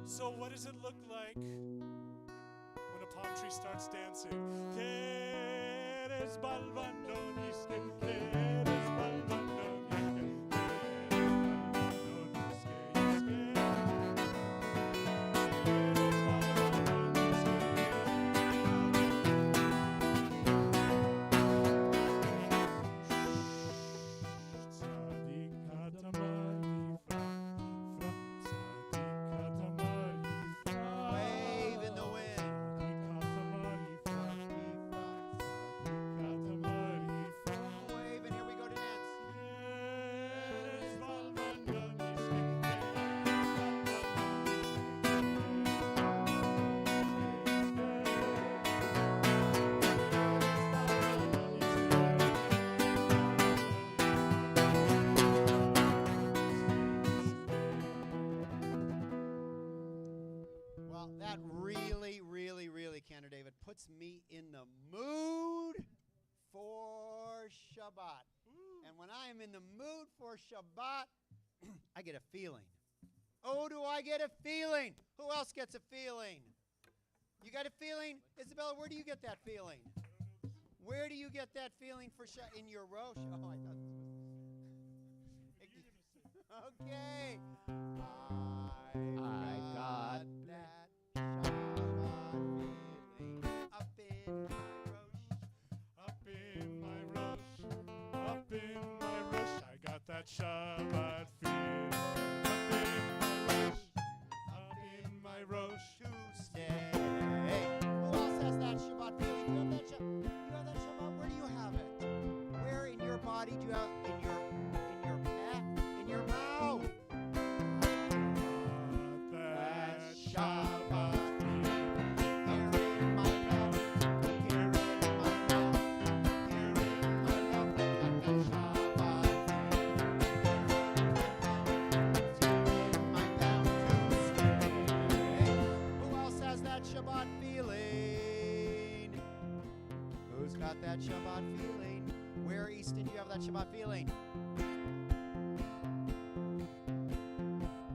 So what does it look like when a palm tree starts dancing? Quieres balbando nisque, quieres balbando nisque, That really, Cantor David, puts me in the mood for Shabbat. And when I am in the mood for Shabbat, I get a feeling. Oh, do I get a feeling? Who else gets a feeling? You got a feeling? Isabella, where do you get that feeling? Where do you get that feeling for in your Rosh? Oh, I thought this was... Okay. I got that Shabbat feeling up in my Rosh. Up in my Rosh, I got that Shabbat feeling. Up in my Rosh, to stay. Who else has that Shabbat feeling? You have that Shabbat? Where do you have it? Where in your body do you have? In your pet? In your mouth? That Shabbat feeling. Here in my mouth. Here in my mouth. Here in my mouth. Got that Shabbat feeling. Who else has that Shabbat feeling? Who's got that Shabbat feeling? Where, Easton, do you have that Shabbat feeling?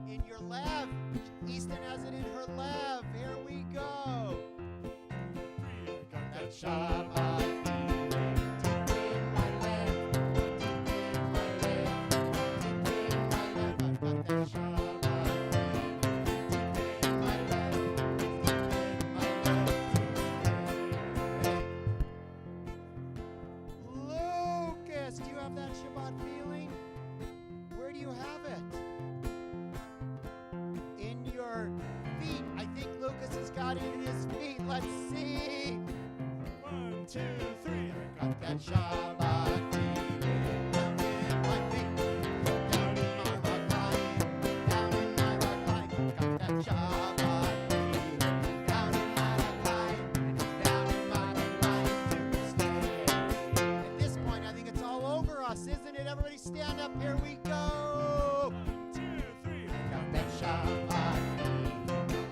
In your lev. Easton has it in her lev. Here we go. Got that Shabbat feeling. Deep in my lev. Deep in my lev. Deep in my lev. I've got that Shabbat feeling. Deep in my lev. Lucas, do you have that Shabbat feeling? Where do you have it? In your feet. I think Lucas has got it in his feet. Let's see. 1, 2, 3. I got that Shabbat feeling. Down in my feet. Down in my right line. Down in my right line. Got that Shabbat feeling. Down in my right line. Down in my right line to stay. At this point, I think it's all over us, isn't it? Everybody stand up. Here we go. 1, 2, 3. Got that Shabbat feeling.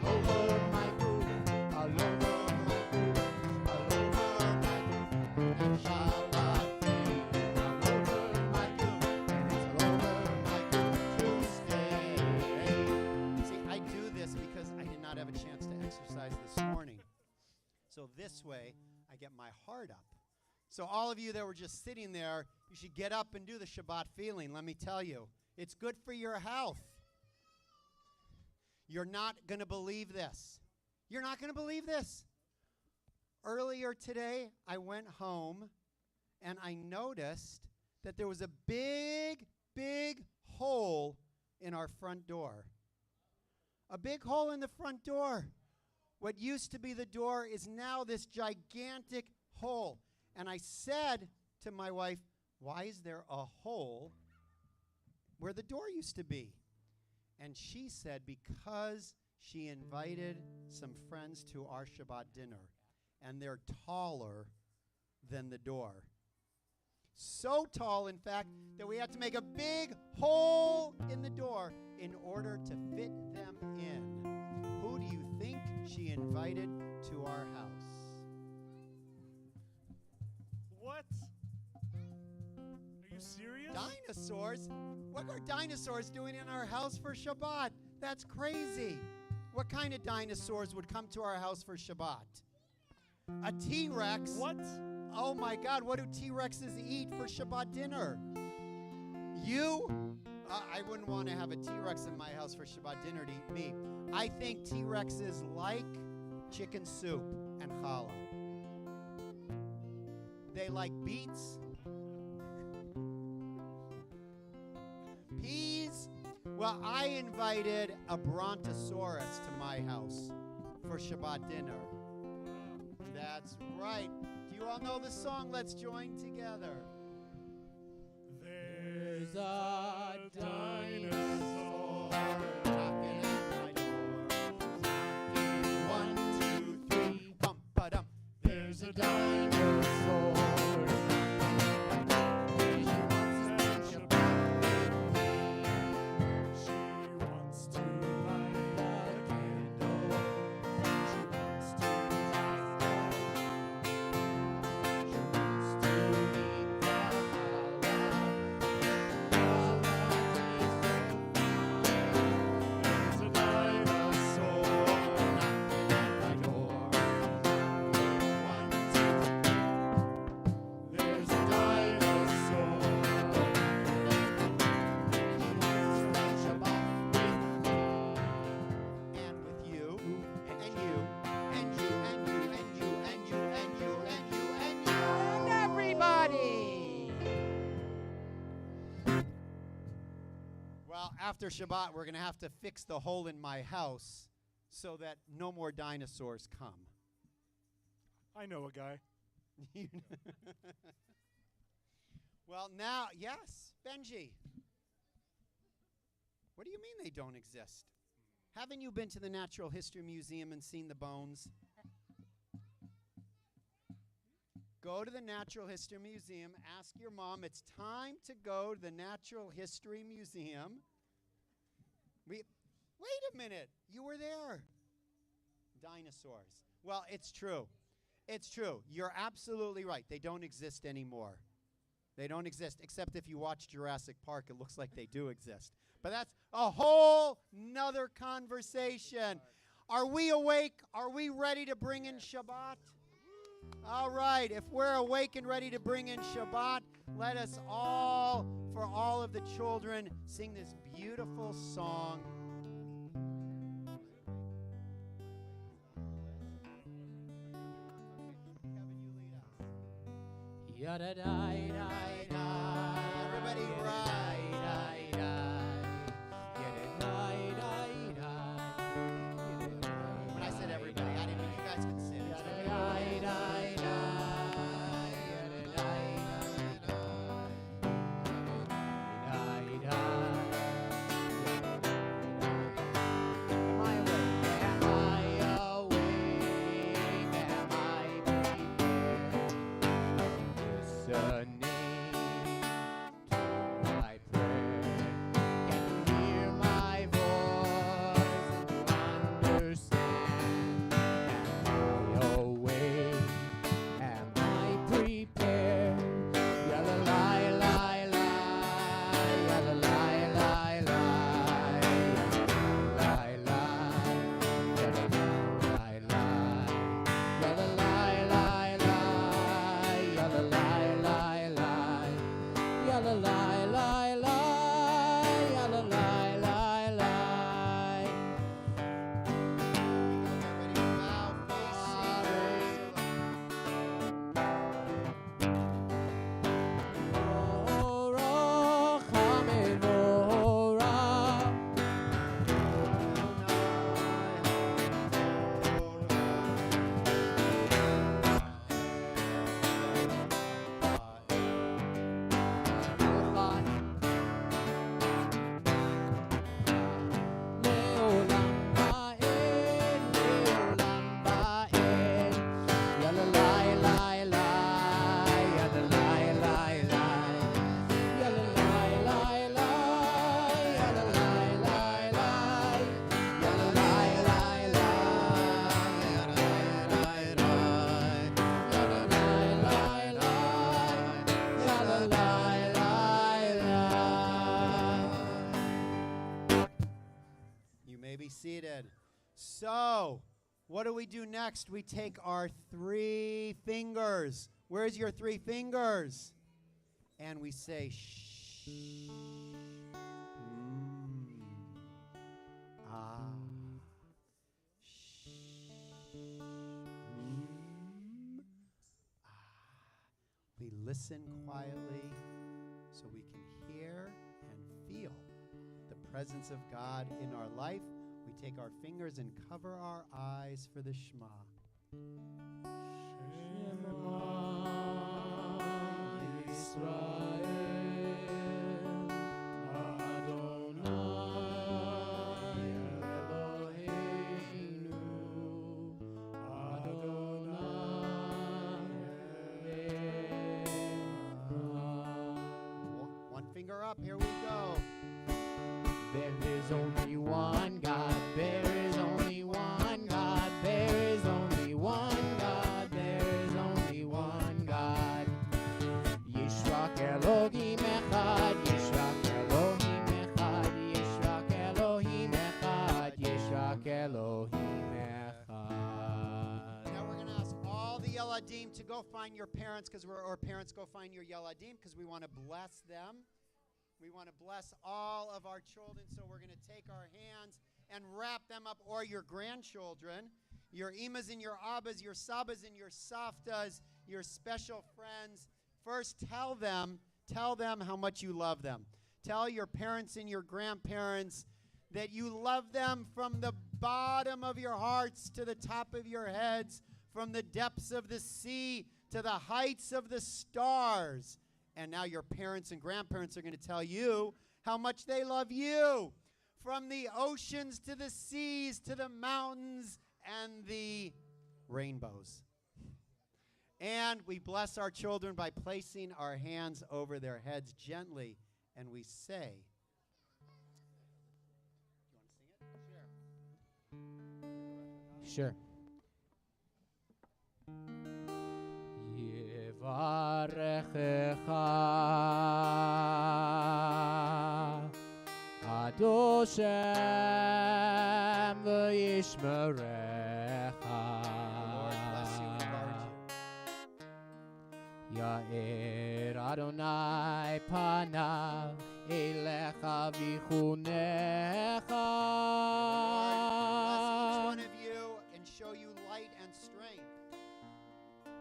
All over my groove. All over my groove. All over my groove. That Shabbat feeling. All over my groove. And it's all over my groove to stay. See, I do this because I did not have a chance to exercise this morning. So this way, I get my heart up. So all of you that were just sitting there, you should get up and do the Shabbat feeling. Let me tell you, it's good for your health. You're not going to believe this. You're not going to believe this. Earlier today, I went home and I noticed that there was a big hole in our front door. A big hole in the front door. What used to be the door is now this gigantic hole. And I said to my wife, why is there a hole where the door used to be? And she said because she invited some friends to our Shabbat dinner, and they're taller than the door. So tall, in fact, that we had to make a big hole in the door in order to fit them in. Who do you think she invited to our house? What? Are you serious? Dinosaurs? What are dinosaurs doing in our house for Shabbat? That's crazy. What kind of dinosaurs would come to our house for Shabbat? A T-Rex. What? Oh my God, what do T-Rexes eat for Shabbat dinner? You? I wouldn't want to have a T-Rex in my house for Shabbat dinner to eat me. I think T-Rexes like chicken soup and challah. They like beets, peas. Well, I invited a brontosaurus to my house for Shabbat dinner. That's right. Do you all know the song? Let's join together. There's a dinosaur knocking at my door. Knocking, 1, 2, 3, bum-ba-dum. There's a dinosaur. She wants to light a candle. She wants to There's a dinosaur knocking at my door. 1, 2. There's a dinosaur. And with you, and you, and you, and you, and you, and you, and you, and you, and you, and everybody. Well, after Shabbat, we're going to have to fix the hole in my house so that no more dinosaurs come. I know a guy. Well, now, yes, Benji. What do you mean they don't exist? Haven't you been to the Natural History Museum and seen the bones? Go to the Natural History Museum, ask your mom, it's time to go to the Natural History Museum. Wait a minute, you were there. Dinosaurs. Well, it's true. It's true. You're absolutely right. They don't exist anymore. They don't exist, except if you watch Jurassic Park, it looks like they do exist. But that's a whole nother conversation. Are we awake? Are we ready to bring in Shabbat? All right. If we're awake and ready to bring in Shabbat, let us all, for all of the children, sing this beautiful song. Everybody, when I said everybody, I didn't mean you guys can sing. What do we do next? We take our 3 fingers. Where's your 3 fingers? And we say, shh. Ah. Shh. Ah. We listen quietly so we can hear and feel the presence of God in our life. We take our fingers and cover our eyes for the Shema. One finger up, here we go. There is only one God, there is only one God, there is only one God, there is only one God. Yishrak Elohim Echad, Yishrak Elohim Echad, Yishrak Elohim Echad, Yishrak Elohim Echad. Now we're going to ask all the Yeladim to go find your parents, or parents go find your Yeladim, because we want to bless them. We want to bless all of our children, so we're going to take our hands and wrap them up, or your grandchildren, your imas and your abbas, your sabas and your saftas, your special friends. First, tell them how much you love them. Tell your parents and your grandparents that you love them from the bottom of your hearts to the top of your heads, from the depths of the sea to the heights of the stars. And now your parents and grandparents are going to tell you how much they love you. From the oceans to the seas to the mountains and the rainbows. And we bless our children by placing our hands over their heads gently. And we say, you want to sing it? Sure. Yevarechecha Adoshem v'yishmerecha. Lord bless you and guard you. Ya'er Adonai panav elecha v'chunecha. Bless each one of you and show you light and strength.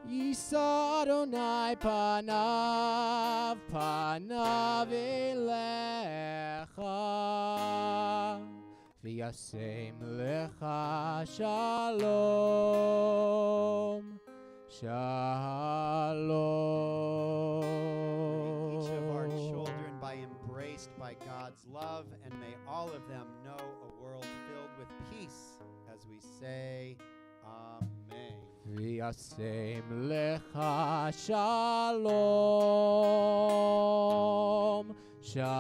Yisa Adonai panav elecha v'yasem lecha shalom shalom. May each of our children be embraced by God's love, and may all of them know a world filled with peace as we say, Amen. V'yasem lecha shalom, shalom,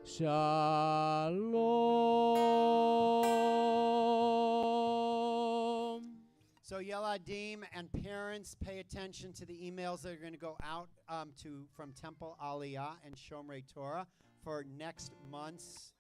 shalom. So Yeladim and parents, pay attention to the emails that are going to go out from Temple Aliyah and Shomrei Torah for next month's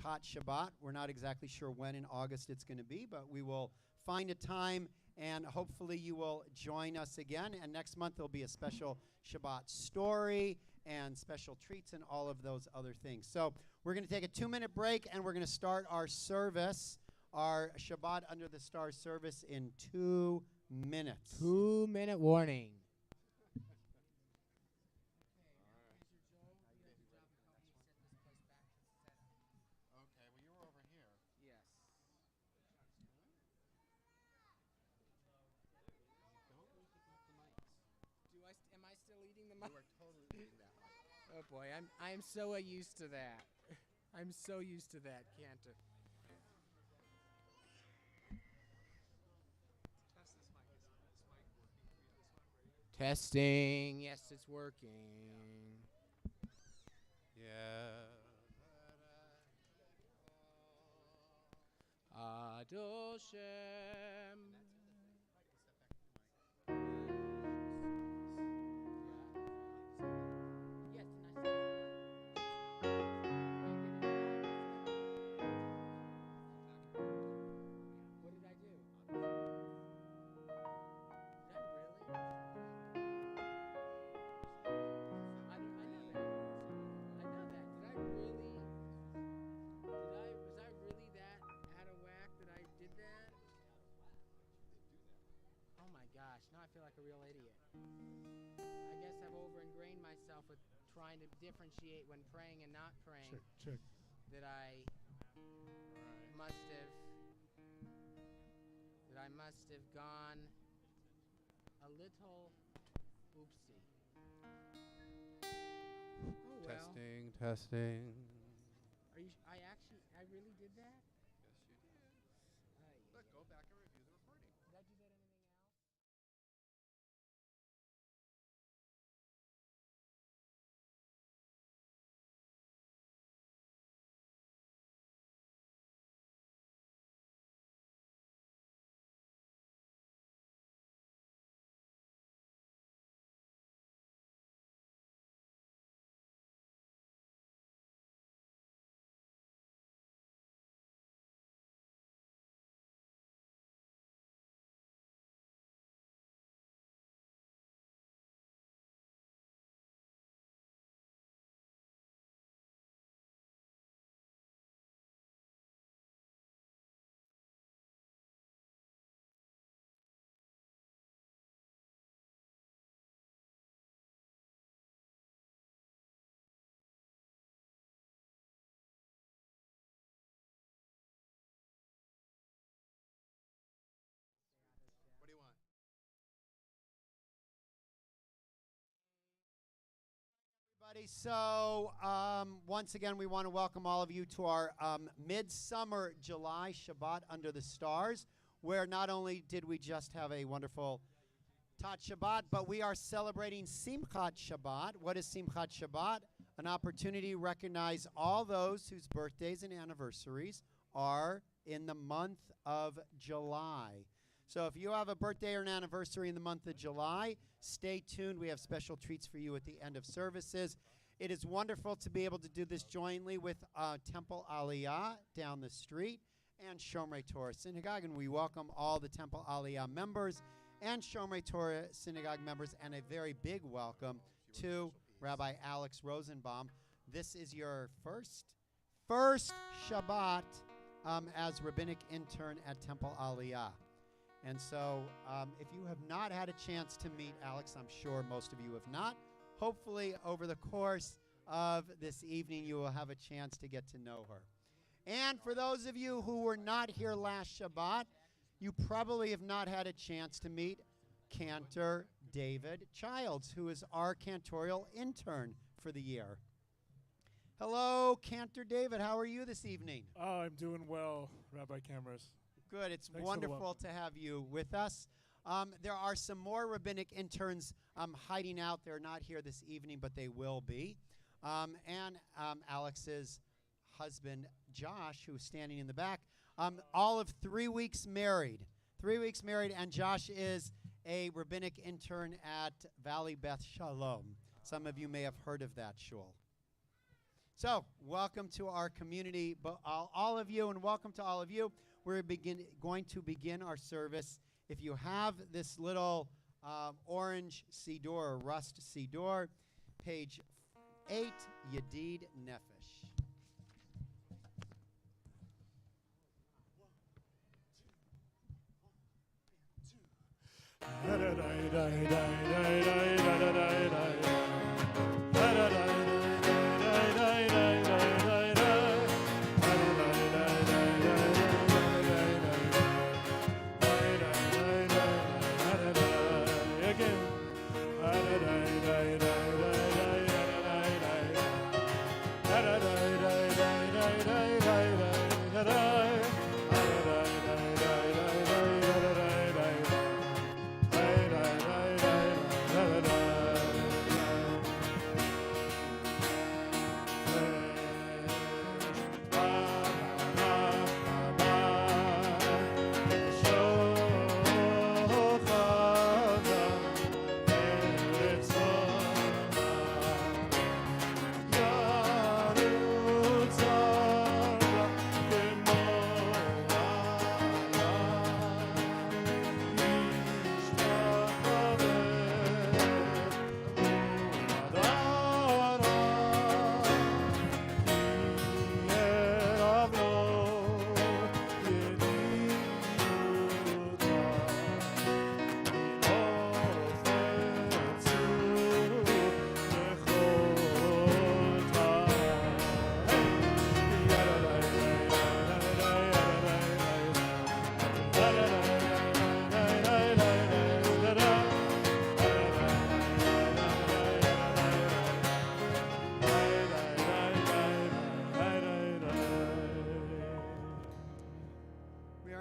Tot Shabbat. We're not exactly sure when in August it's going to be, but we will find a time, and hopefully you will join us again. And next month there'll be a special Shabbat story and special treats and all of those other things. So we're going to take a 2-minute break, and we're going to start our service, our Shabbat Under the Stars service, in 2 minutes. 2-minute warning. Am I still eating the mic? You are totally eating that mic. Oh boy, I'm so used to that. I'm so used to that, Cantor. Test this mic. Is this mic working for you? This one right here? Testing. Yes, it's working. Yeah. Adoshem. Yes, trying to differentiate when praying and not praying, Check. that I must have gone a little oopsie. Oh well. Testing. Are you? I really did that. Yes, you did. Look, go back and review the recording. Did I do that anything else? What do you want? Everybody, so once again, we want to welcome all of you to our Midsummer July Shabbat Under the Stars, where not only did we just have a wonderful Tat Shabbat, but we are celebrating Simchat Shabbat. What is Simchat Shabbat? An opportunity to recognize all those whose birthdays and anniversaries are in the month of July. So if you have a birthday or an anniversary in the month of July, stay tuned. We have special treats for you at the end of services. It is wonderful to be able to do this jointly with Temple Aliyah down the street and Shomrei Torah Synagogue. And we welcome all the Temple Aliyah members and Shomrei Torah Synagogue members, and a very big welcome to Rabbi Alex Rosenbaum. This is your first Shabbat as rabbinic intern at Temple Aliyah. And so if you have not had a chance to meet Alex, I'm sure most of you have not, hopefully over the course of this evening you will have a chance to get to know her. And for those of you who were not here last Shabbat, you probably have not had a chance to meet Cantor David Childs, who is our cantorial intern for the year. Hello, Cantor David. How are you this evening? Oh, I'm doing well, Rabbi Cameras. Good. It's Thanks for the wonderful welcome. to have you with us. There are some more rabbinic interns hiding out. They're not here this evening, but they will be. And Alex's husband, Josh, who's standing in the back, all of 3 weeks married. 3 weeks married, and Josh is a rabbinic intern at Valley Beth Shalom. Some of you may have heard of that shul. So, welcome to our community, all of you, and welcome to all of you. We're going to begin our service. If you have this little orange Siddur or rust Siddur, page 8, Yedid Nefesh.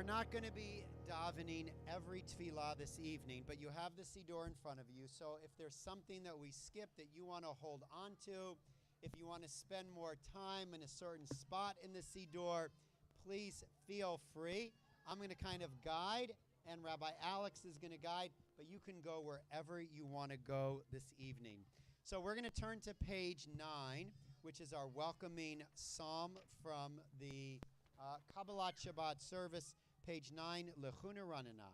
not going to be davening every tefillah this evening, but you have the Siddur in front of you. So if there's something that we skip that you want to hold on to, if you want to spend more time in a certain spot in the Siddur, please feel free. I'm going to kind of guide, and Rabbi Alex is going to guide, but you can go wherever you want to go this evening. So we're going to turn to page 9, which is our welcoming psalm from the Kabbalat Shabbat Service, page 9, Lechuna Ranana.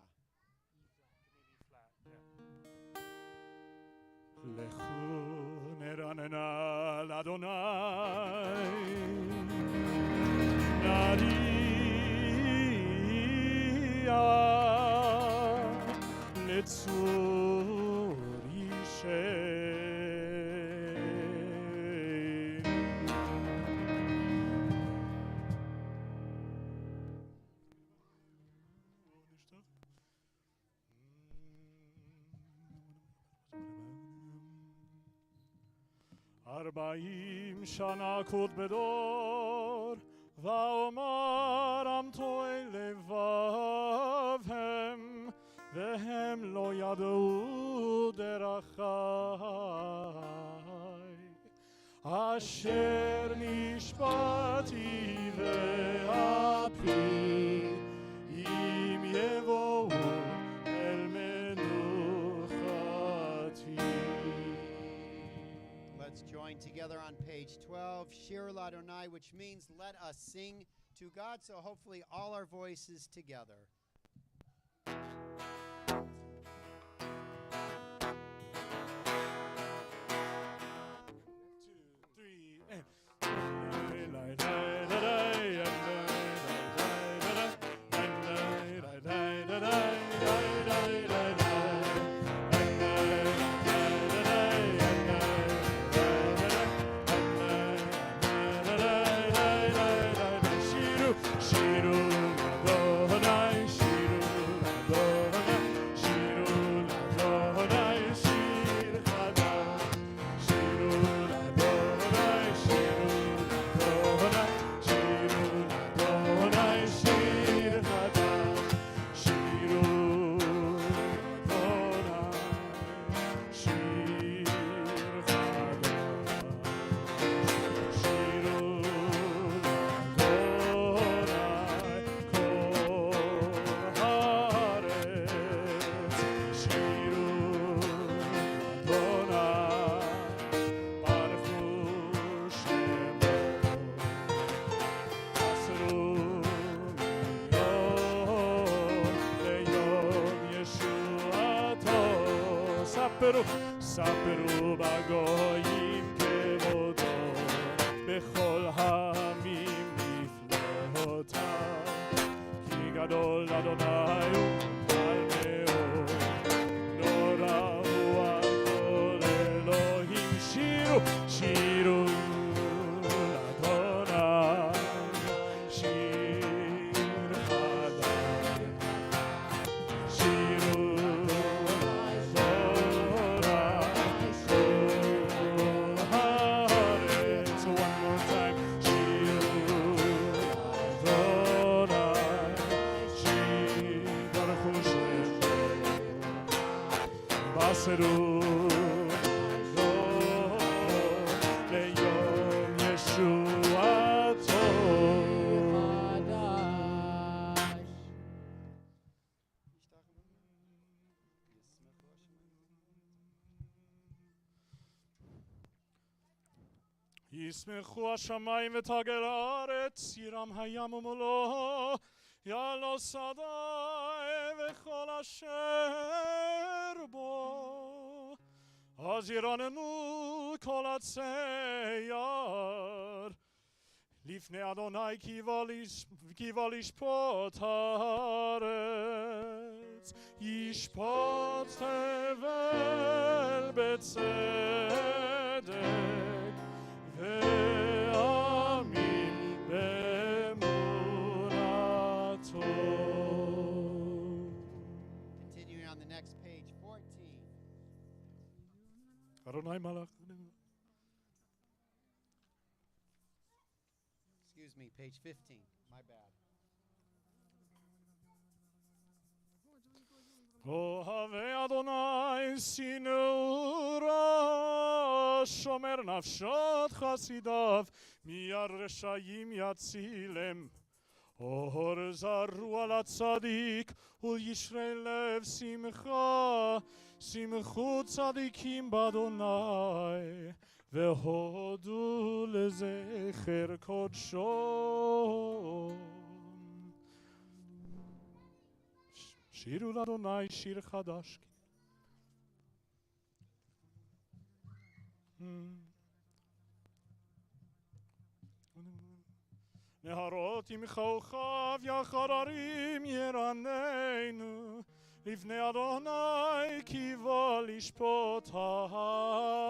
Lechuna Ranana l'Adonai Nariya Letzur Yishem. Arbaim shana kod bedor, va'omar amto elevavhem, vehem lo yadu derachai. Asher nishpati ve'api, im yevohu el menuchati. Let's join together on page 12, Shir L'Adonai, which means let us sing to God. So hopefully all our voices together. 2, 3. ספרו בגויים כבודו, בכל העמים נפלאותיו, כי גדול אדוני וגדול מאוד, נורא הוא על כל אלוהים. שירו, שירו לאדוני, שיר חדש, שירו Baseru ליום ישועתו. ישמחו השמיים ותגל הארץ, ירם הים ומלואו, יעלו שדי וכל אשר בו, אז ירננו כל עצי יער, לפני אדוני כי בא לשפוט הארץ, ישפוט תבל בצדק, ועמים באמונתו. Continuing on the next page, 14. אדוני מלך. Excuse me, page 15. My bad. Ohave Adonai sinura shomer nafshot chasidav miyar reshayim yatzilem Or zaru al tzadik ul yishrei lev simcha simchu tzadikim b'Adonai vehodu lezecher kodsho Shiru l'Adonai shir chadash. Neharot im chochav yachararim yeraneinu Livnei Adonai kiva lishpot haaretz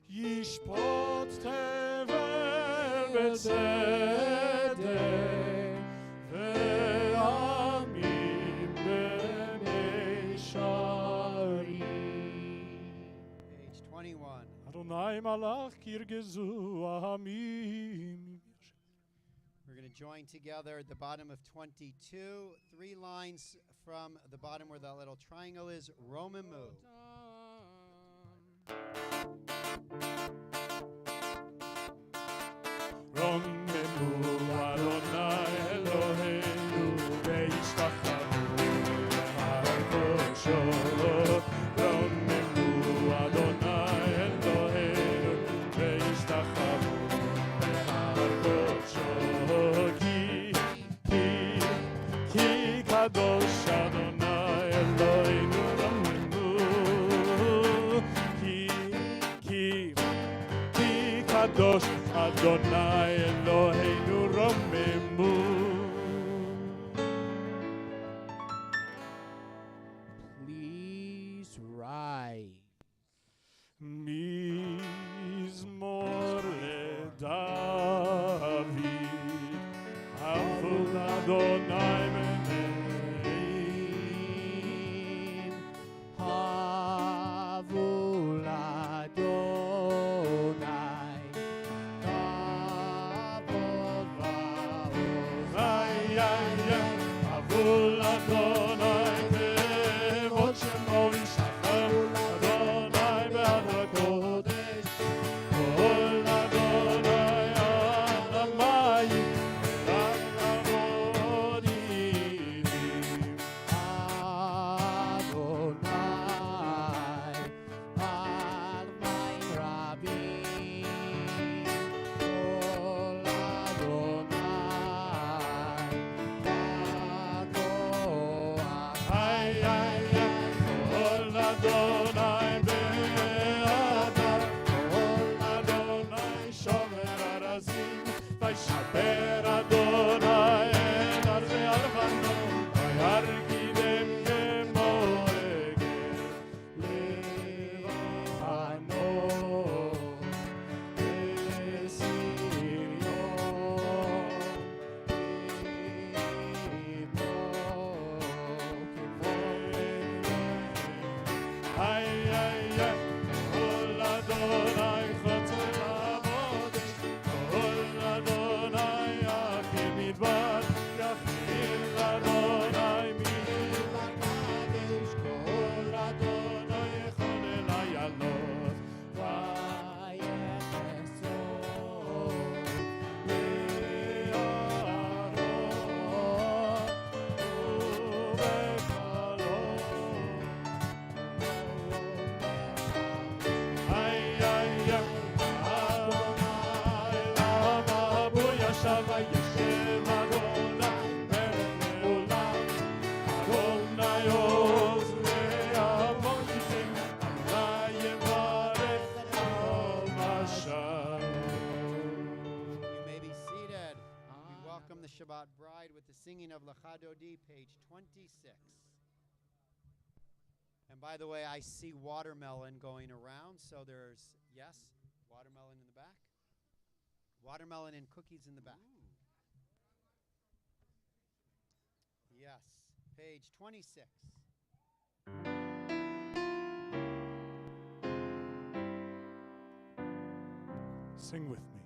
Yishpot tevel betzedek ve'amim b'meisharim Page 21. Adonai malach kirgezu amim We're going to join together at the bottom of 22, 3 lines from the bottom where that little triangle is, Romamu. Romemu Adonai Eloheinu ve'ishtachavu le'har kodsho Romemu Adonai Eloheinu ve'ishtachavu le'har kodsho Ki kadosh Adonai Eloheinu Romemu Ki kadosh Adonai Eloheinu Romemu Please rise. Mizmor leDavid Avul Adonai Meneim Havul Adonai Kavod va'oz Avul Adonai Kevod Shemo Yishachar Adonai Be'ad HaKodesh Kol Adonai Al Hamayim Ve'al Avodim Adonai Al Maim Rabim Kol Adonai Vakoach Kol Adonai Be'adar Kol Adonai Shomer Arazim Vayshaper Adonai et Arze Alvano Vayargidem Kemo Egel Levano Esiryo Ay, ay, ay, Kol Adonai Chotzei Lamodesh, Kol Adonai Achil Midbar, Yachil Adonai Milakadesh, Kol Adonai Echol El Ayalot, Vayecheso Le'aron Ubekalo. Ay, ay, ay, Adonai lama bo yashav vayeshem Adonai melech leolam Adonai oz le'avon yisem Adonai yevarech al mashalom You may be seated. We welcome the Shabbat bride with the singing of Lecha Dodi, page 26. And by the way, I see watermelon going around, so there's, yes, watermelon in the back. Watermelon and cookies in the back. Yes, page 26. Sing with me.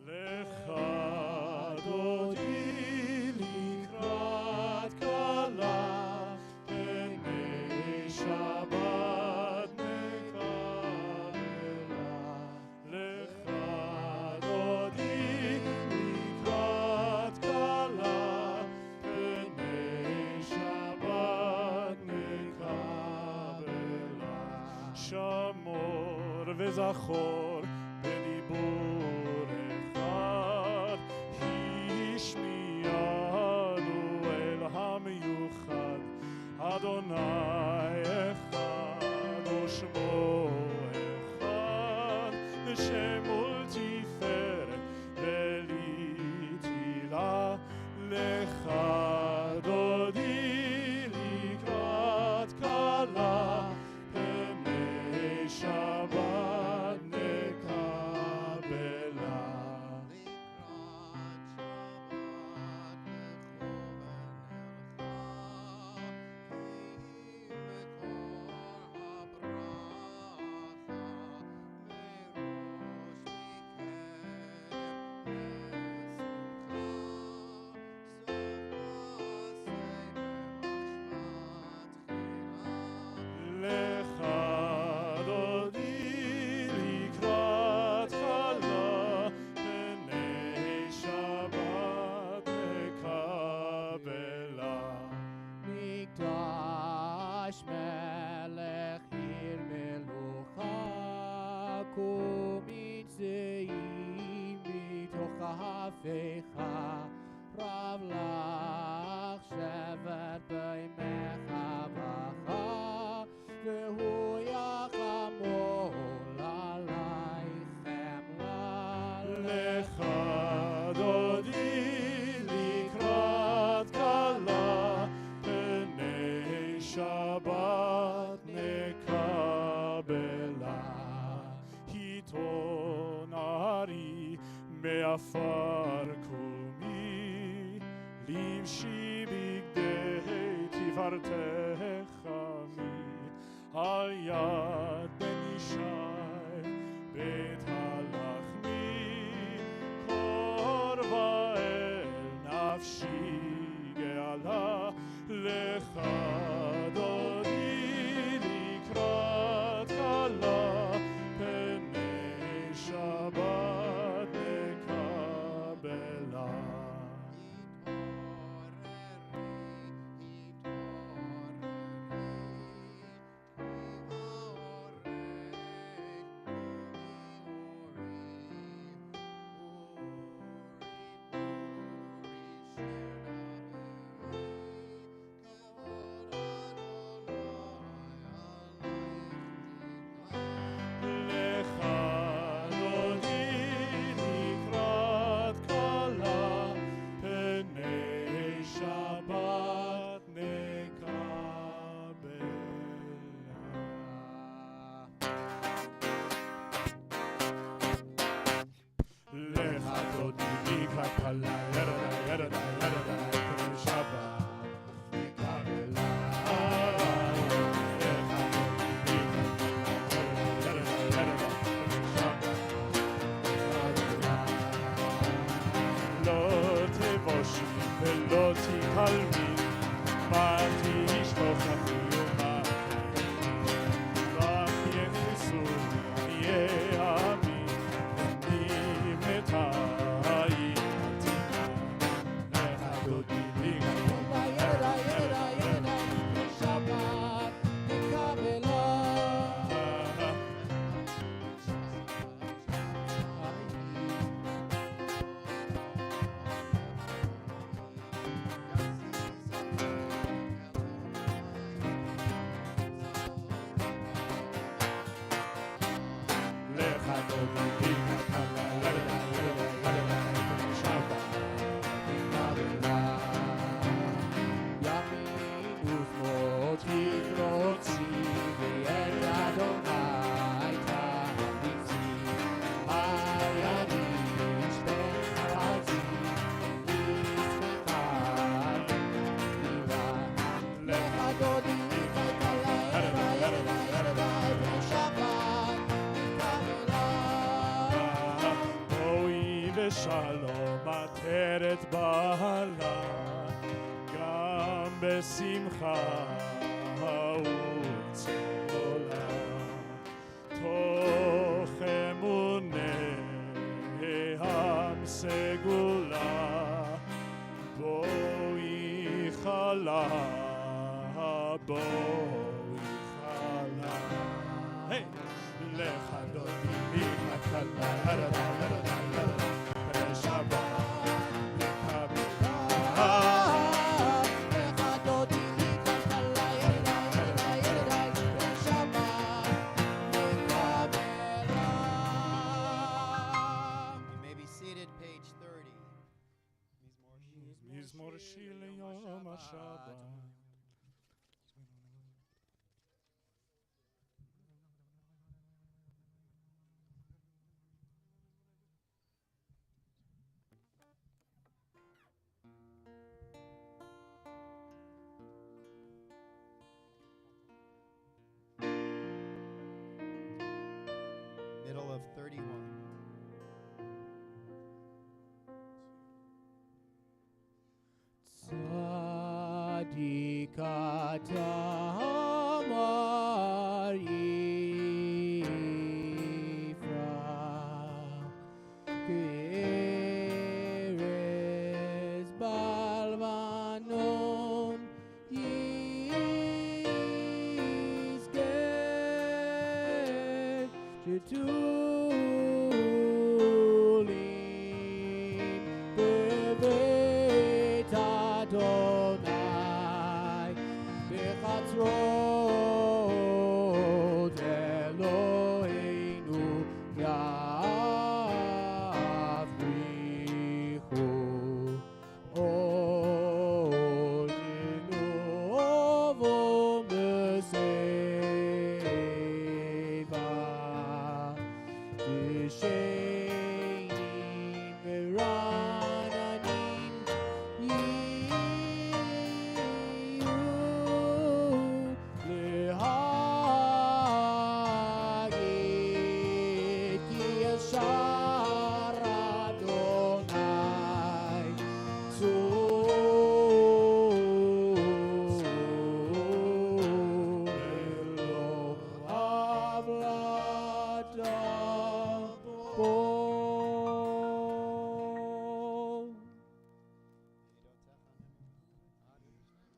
Lecha Dodi likrat kala שמור וזכור בדיבור אחד, השמיענו אל המיוחד, אדוני אחד ושמו אחד, ושם ולתפארת ולתהילה לך דודי לקראת כלה, פני שבת נקבלה. לך דודי לקראת כלה, פני שבת נקבלה. מקדש מלך עיר מלוכה, קומצאים מתוך ההפיכה, רב לך שבת בימך בכה, והוא יחמול עלייך חמלה. לך דודי לקראת כלה, פני שבת נקבלה. עיתון הארי מעפר קומי, לבשי בגדי תפארתך עמי, על יד בן ישי בית הלחמי, קורבה אל נפשי גאלה. לך דודי לקראת כלה, פני שבת נקבלה. לך דודי לקראת כלה, פני שבת נקבלה. לך דודי לקראת כלה, ירדה ירדה ירדה, פני שבת נקבלה. ולא תיעלמי, מה תשפוך החיומה, רק יחסו יהיה עמי, אני מתאי עתידה. לך דודי לקראת ירדה ירדה ירדה, שבת נקבלה. לך דודי לקראת כלה, ירדה ירדה ירדה, שבת נקבלה. ימין ושמאל תקרוצי, ואת אדוני תעריצי. הידיש בן חרצי, לשמחה נקבלה. לך דודי לקראת כלה, ירדה ירדה ירדה, פני שבת נקבלה. בואי בשלום עטרת בעלה, גם בשמחה וצהלה, תוך אמונם סגולה, בואי חלה, בואי חלה. Hey! You may be seated, page 30. מזמור שיר ליום השבת. Middle of 31.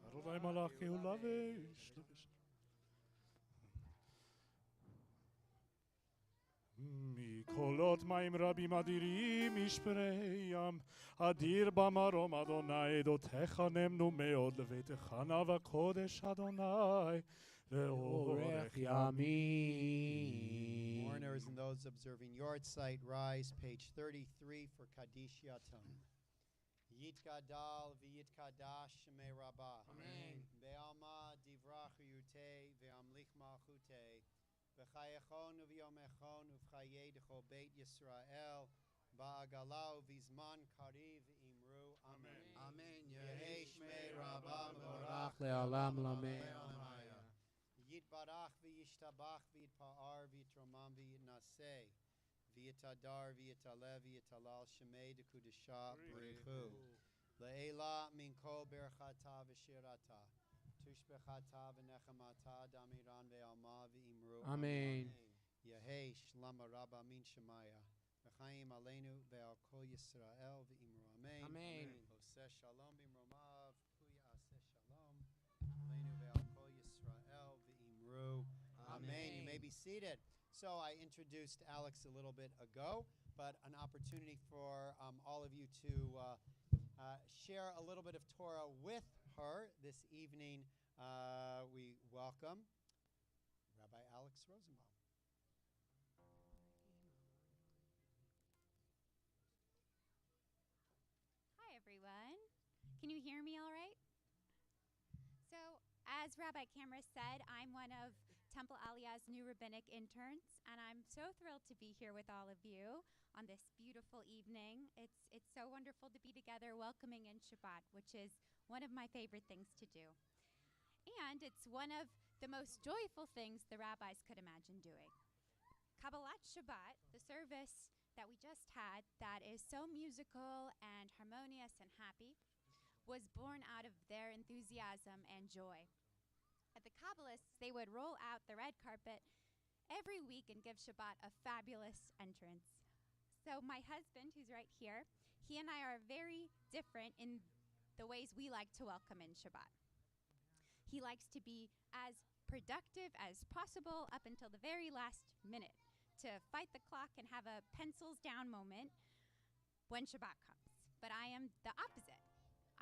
Adonai Malachi Ulavish. מקולות מים רבים אדירים ישפריים, אדיר במרום אדוני, עדותיך נאמנו מאוד לביתך נא וקודש אדוני, לאורך ימים. Mourners and those observing yard site, rise, page 33 for Kaddish Yatom. Yitgadal v'yitkadash shemei rabbah. Amen. Be'alma divrach yute ve'amlich malchute. V'chayechon u'v'yomechon u'v'chayedecho beit Yisrael. Ba'agalau v'zman kariv imru. Amen. Amen. Yehei shmei rabbah Baruch le'olam lamed. Yitbarach v'yishtabach v'yitpa'ar v'yitromam v'yitnaseh. V'yitadar v'yitalev v'yitalal shemei dekudesha b'rechu. Le'ela min kol berchata v'shirata. Tushbechata v'nechamata damiran ve'alma v'imru. Amen. Yehei shlama rabba min shemaya. V'chaim aleinu ve'al kol Yisrael v'imru. Amen. Amen. Oseh shalom b'imromav. Puya aseh shalom. Aleinu ve'al kol Yisrael v'imru. Amen. You may be seated. So I introduced Alex a little bit ago, but an opportunity for all of you to share a little bit of Torah with her this evening. We welcome Rabbi Alex Rosenbaum. Hi, everyone. Can you hear me all right? So, as Rabbi Camera said, I'm one of Temple Aliyah's new rabbinic interns, and I'm so thrilled to be here with all of you on this beautiful evening. It's so wonderful to be together welcoming in Shabbat, which is one of my favorite things to do. And it's one of the most joyful things the rabbis could imagine doing. Kabbalat Shabbat, the service that we just had that is so musical and harmonious and happy, was born out of their enthusiasm and joy. At the Kabbalists, they would roll out the red carpet every week and give Shabbat a fabulous entrance. So my husband, who's right here, he and I are very different in the ways we like to welcome in Shabbat. He likes to be as productive as possible up until the very last minute. to fight the clock and have a pencils down moment when Shabbat comes. But I am the opposite.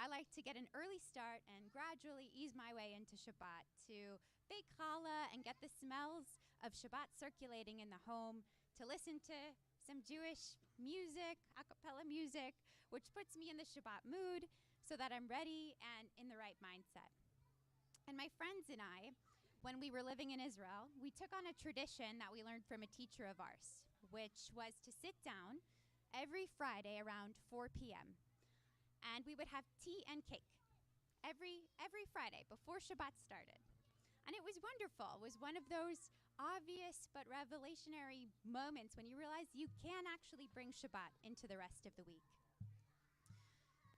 I like to get an early start and gradually ease my way into Shabbat, to bake challah and get the smells of Shabbat circulating in the home, to listen to some Jewish music, a cappella music, which puts me in the Shabbat mood so that I'm ready and in the right mindset. And my friends and I, when we were living in Israel, we took on a tradition that we learned from a teacher of ours, which was to sit down every Friday around 4 p.m. And we would have tea and cake every Friday before Shabbat started. And it was wonderful. It was one of those obvious but revelationary moments when you realize you can actually bring Shabbat into the rest of the week.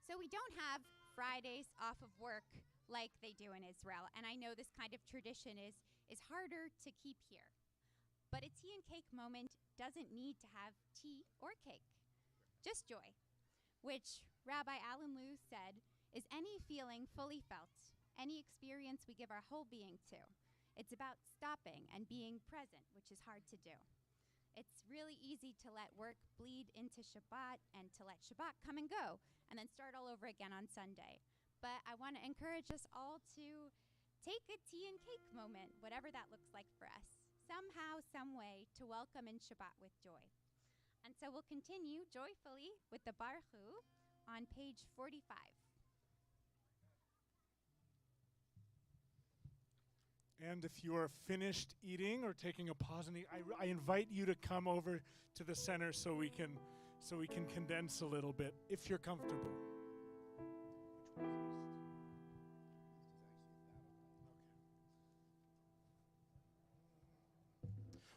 So we don't have Fridays off of work like they do in Israel. And I know this kind of tradition is harder to keep here. But a tea and cake moment doesn't need to have tea or cake, just joy, which Rabbi Alan Liu said is any feeling fully felt, any experience we give our whole being to. It's about stopping and being present, which is hard to do. It's really easy to let work bleed into Shabbat and to let Shabbat come and go and then start all over again on Sunday. But I want to encourage us all to take a tea and cake moment, whatever that looks like for us, somehow, some way to welcome in Shabbat with joy. And so we'll continue joyfully with the Baruch Hu on page 45. And if you are finished eating or taking a pause, I invite you to come over to the center so we can condense a little bit if you're comfortable.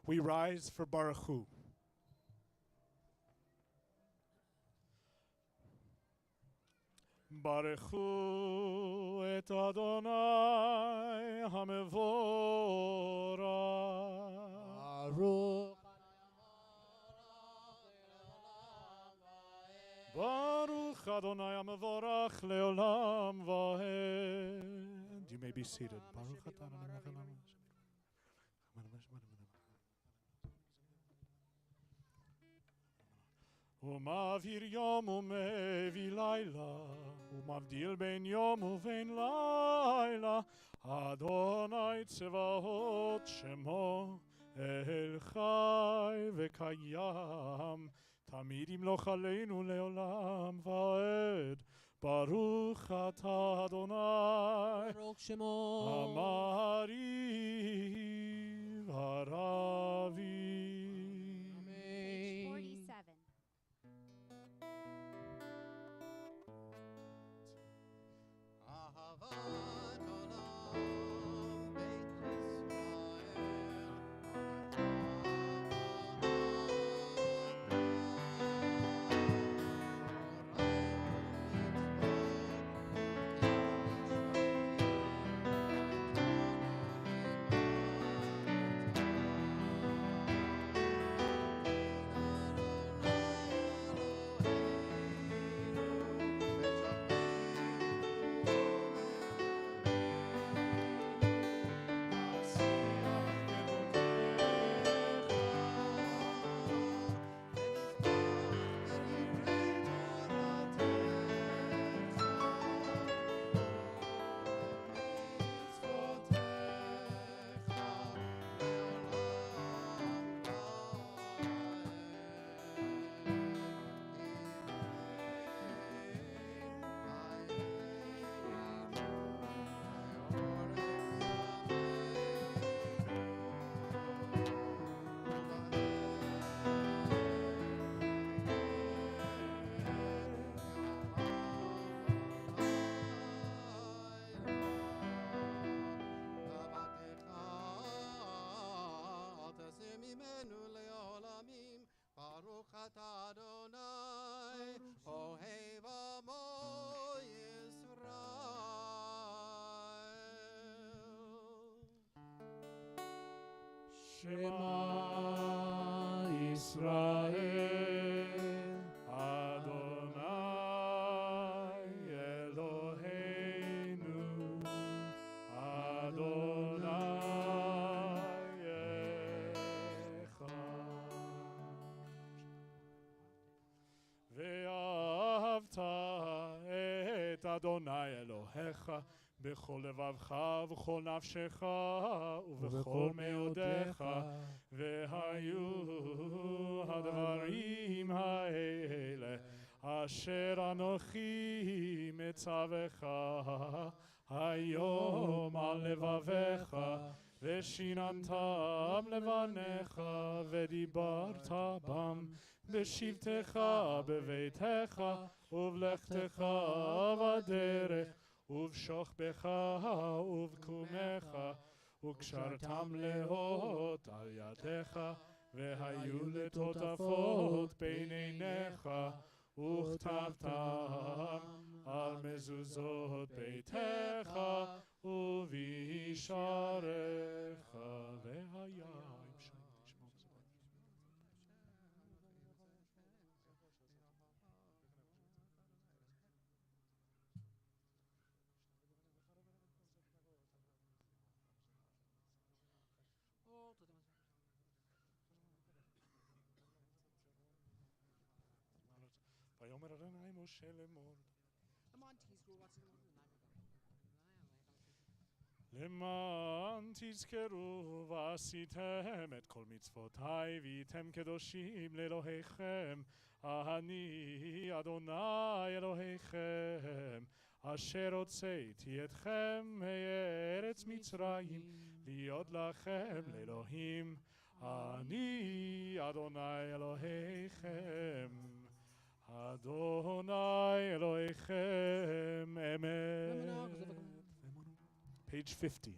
We rise for Baruch Hu. Baruch Hu et Adonai HaMevorach. Baruch Adonai HaMevorach leolam vaed. You may be seated. Baruch Adonai HaMevorach. ומעביר יום ומביא לילה, ומבדיל בין יום ובין לילה, אדוני צבאות שמו, אל חי וקיים, תמיד ימלוך עלינו לעולם ועד. ברוך אתה אדוני, ברוך שמו, המעריב הרבי. Page 47. Shema Yisrael, Adonai Eloheinu, Adonai Echad. את אדוני אלוהיך בכל לבבך ובכל נפשך ובכל מאודיך, והיו הדברים האלה אשר אנוכי מצווך היום על לבביך, ושיננתם לבניך ודיברת בם בשבתך בביתך ובלכתך בדרך ובשוכבך ובקומך, וקשרתם לאות על ידיך, והיו לטוטפות בין עיניך, וכתבתם על מזוזות ביתך ובישעריך, והיה ויאמר אדוני משה לאמור למען תזכרו ועשיתם את כל מצוותיי והייתם קדושים לאלוהיכם, אני אדוני אלוהיכם אשר הוצאתי אתכם מארץ מצרים להיות לכם לאלוהים, אני אדוני אלוהיכם אדוני אלוהיכם אמת. Page 50.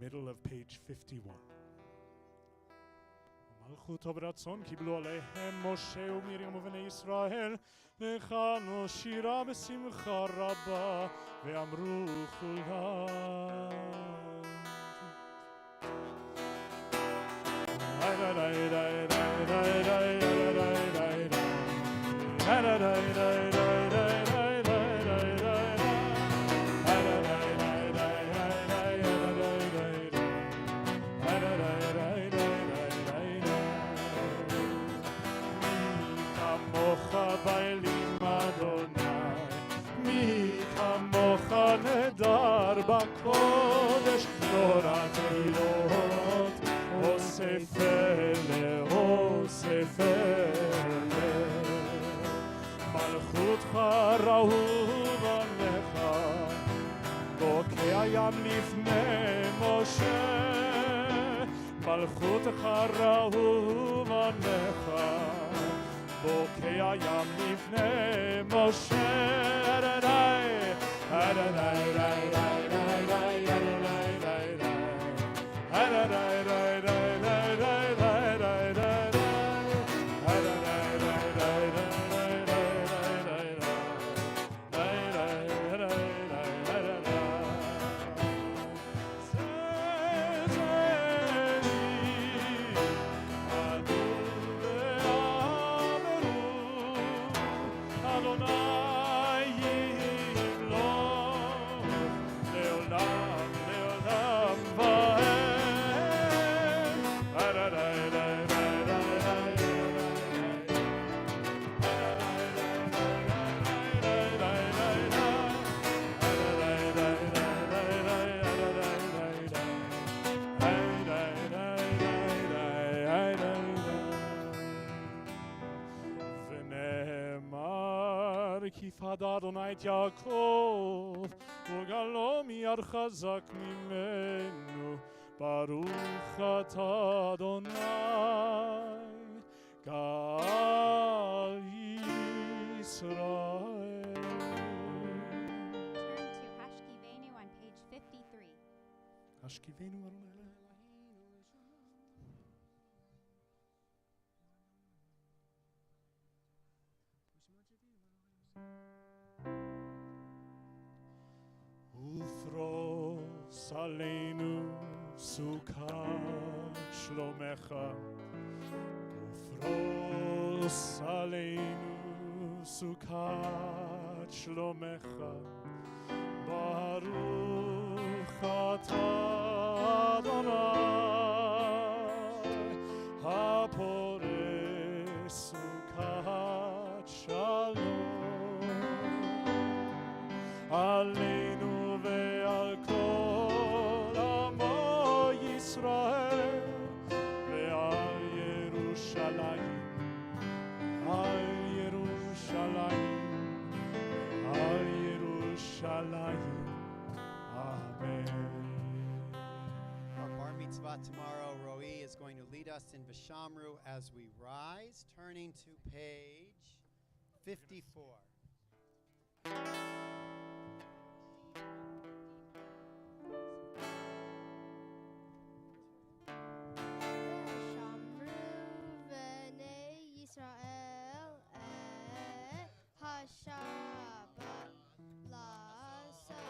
Middle of page 51. מלכותו ברצון קיבלו עליהם משה ומרים ובני ישראל, וכנו שירה בשמחה רבה, ואמרו כולם נהדר בקודש, תורת עילות, אוסף אלה, אוסף אלה. מלכותך ראו בניך, בוקע ים לפני משה. מלכותך ראו בניך, בוקע ים לפני משה. כיפד אדוני את יעקב וגלו מיד חזק ממנו, ברוך אתה אדוני גאל ישראל. Turn to Hashkivenu on page 53. השכיבנו אדוני אלוהינו. ופרוס עלינו סוכת שלומך, ופרוס עלינו סוכת את שלומך, ברוך אתה אדוני, הפורס סוכת שלום, עלינו ועל כל עמו ישראל, ועל ירושלים, על ירושלים, על ירושלים, amen. Our bar mitzvah tomorrow, Roe is going to lead us in V'shamru as we rise, turning to page 54. Shomrei Bnei Yisrael et HaShabbat לעשות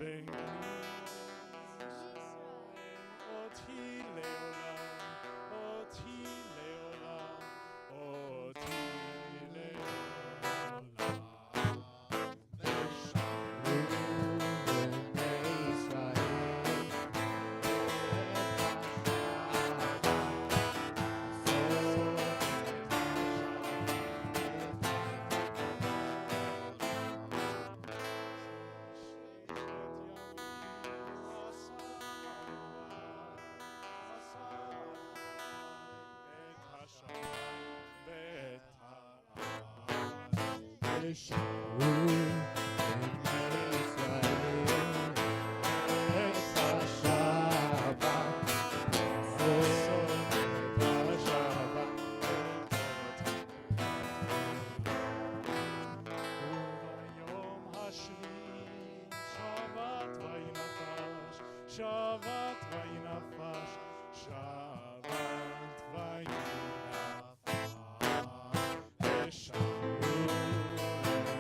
את אותי לעולם, אותי לעולם, אותי לעולם. Shabbat vayinafash, Shabbat vayinafash, V'shamru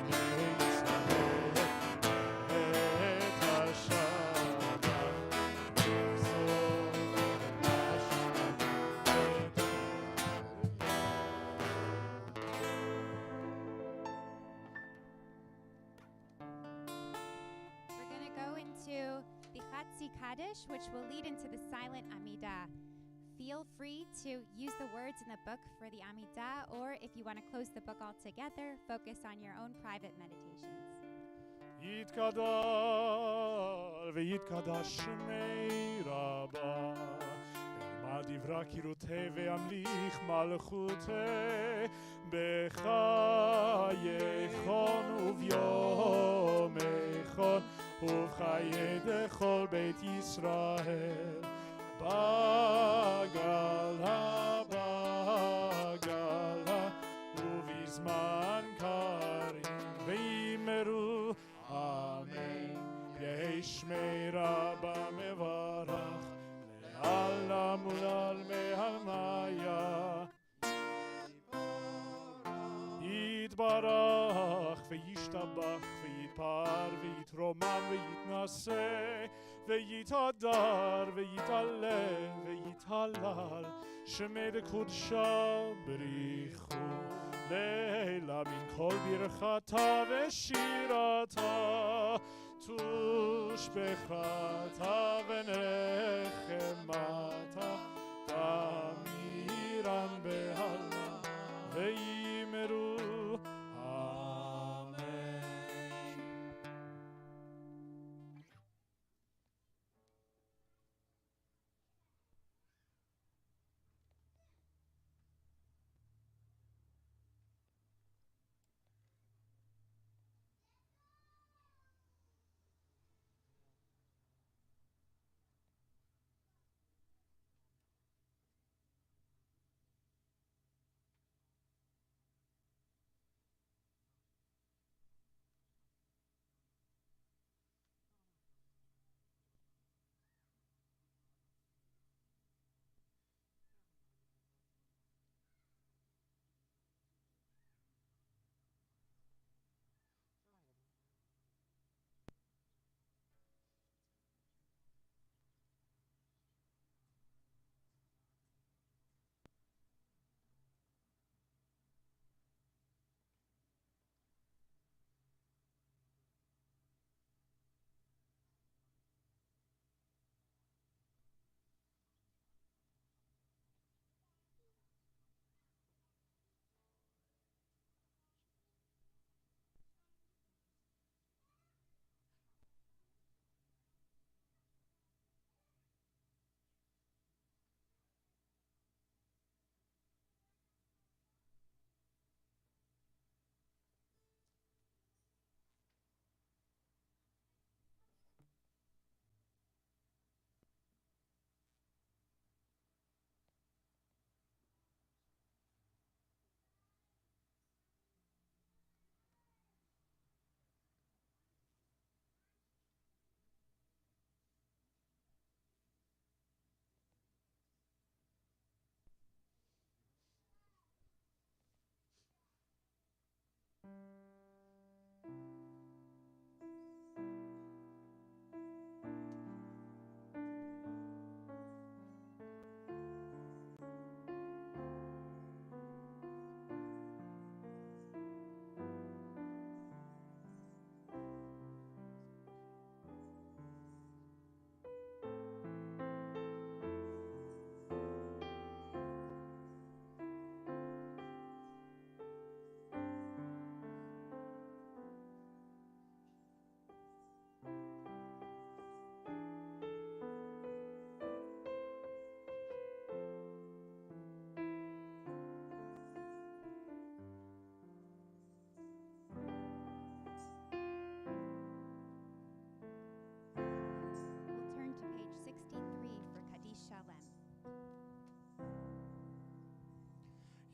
bnei Yisrael et HaShabbat, Zot We're going to go into the Chatzi Kaddish, which will lead into the silent Amidah. Feel free to use the words in the book for the Amidah, or if you want to close the book altogether, focus on your own private meditations. יתגדל ויתקדש שמי רבה, וילמד דברה קירותי וימליך מלכותי, בחייכון וביומייכון ובחיי דכל בית ישראל, בגלה בגלה ובזמן קריב ויאמרו אמן. יהי שמי רבה מברך לעלם ולעלמי עלמיה, יתברך וישתבח ויתפאר ויתרומם ויתנשא ויתהדר ויתעלה ויתהלל, שמי בקודשה בריחו לילה מן כל ברכתה ושירתה, תושבחתה ונחמתה, תמירן בהלה ויאמרו אמן.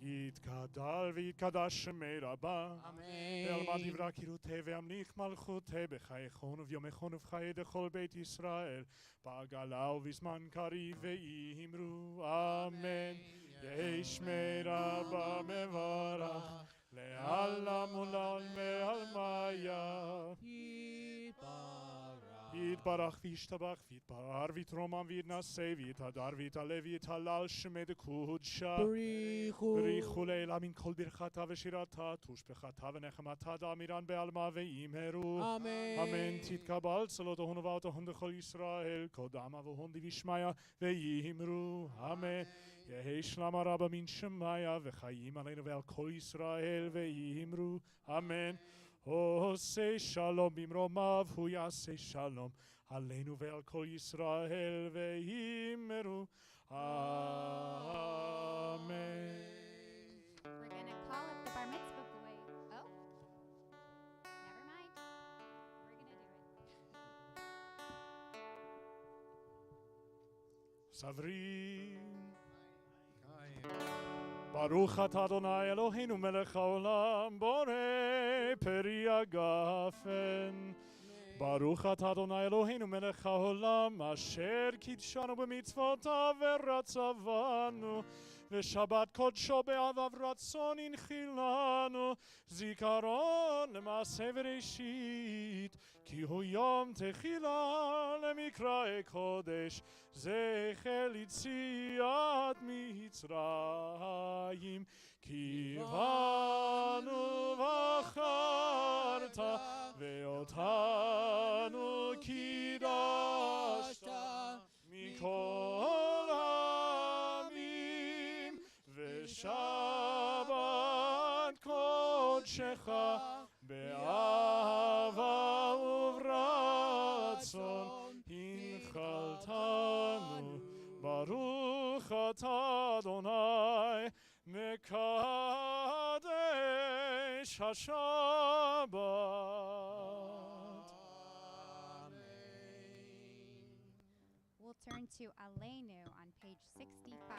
יתגדל ויתקדש שמי רבה. ואלמד Amen. דברה קירותי ואמליך מלכותי בחייכון וביומכון ובחיי דכל בית ישראל בעגלה ובזמן קריב ואמרו אמן. יהי שמי רבה מברך לעלם ולעולמי עלמיה. יתברך וישתבח ויתפאר ויתרומם ויתנשא ויתהדר ויתעלה ויתהלל שמי דקודשה. בריחו לעילה מן כל ברכתה ושירתה תושבחתה ונחמתה דאמירן בעלמה ואמרו אמן. תתקבל צלותיהן ובאותיהן דכל ישראל קודם אבוהן דבשמיא ואמרו אמן. יהי שלמה רבה מן שמיא וחיים עלינו ועל כל ישראל ואמרו אמן. עושה שלום במרומיו הוא יעשה שלום עלינו ועל כל ישראל ואמרו אמן. We're going to call up the bar mitzvah boy. Oh, never mind. We're going to do it. סברים ברוך אתה אדוני אלוהינו מלך העולם בורא פרי הגפן. ברוך אתה אדוני אלוהינו מלך העולם אשר קידשנו במצוותיו ורצה בנו ושבת קודשו באהבה ורצון הנחילנו זיכרון למעשה בראשית כי הוא יום תחילה למקראי קודש זכר ליציאת מצרים כי באנו בחרת ואותנו קידשת מכל העמים ושבת קודשך באהבה וברצון הנחלתנו ברוך אתה אדוני מקדש השבת. We'll turn to Aleinu on page 65.